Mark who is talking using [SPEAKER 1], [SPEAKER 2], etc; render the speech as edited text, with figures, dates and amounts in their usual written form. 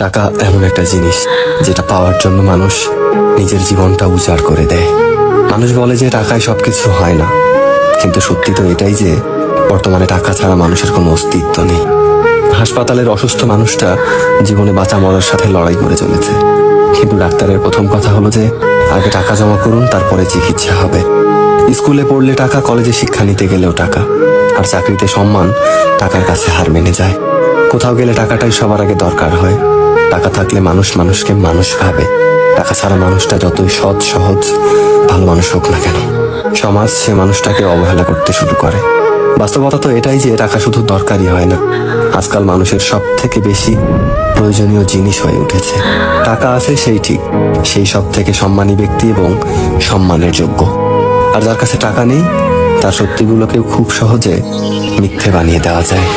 [SPEAKER 1] টাকা এমন একটা জিনিস যেটা পাওয়ার জন্য মানুষ নিজের জীবনটা উজাড় করে দেয়। মানুষ বলে যে টাকায় সবকিছু হয় না, কিন্তু সত্যি তো এটাই যে বর্তমানে টাকা ছাড়া মানুষের কোনো অস্তিত্ব নেই। হাসপাতালের অসুস্থ মানুষটা জীবনে বাঁচা মরার সাথে লড়াই করে চলেছে, কিন্তু ডাক্তারের প্রথম কথা হলো যে আগে টাকা জমা করুন, তারপরে চিকিৎসা হবে। স্কুলে পড়লে টাকা, কলেজে শিক্ষা নিতে গেলেও টাকা, আর চাকরিতে সম্মান টাকার কাছে হার মেনে যায়। কোথাও গেলে টাকাটাই সবার আগে দরকার হয়। টাকা থাকলে মানুষ মানুষকে মানুষ ভাবে। টাকা ছাড়া মানুষটা যতই সৎ সহজ ভালো মানুষ হোক না কেন, সমাজ সে মানুষটাকে অবহেলা করতে শুরু করে। বাস্তবতা তো এটাই যে টাকা শুধু দরকারই হয় না, আজকাল মানুষের সব থেকে বেশি প্রয়োজনীয় জিনিস হয়ে উঠেছে। টাকা আছে সেই ঠিক, সেই সব থেকে সম্মানী ব্যক্তি এবং সম্মানের যোগ্য। আর যার কাছে টাকা নেই, তার সত্যিগুলোকেও খুব সহজে মিথ্যে বানিয়ে দেওয়া যায়।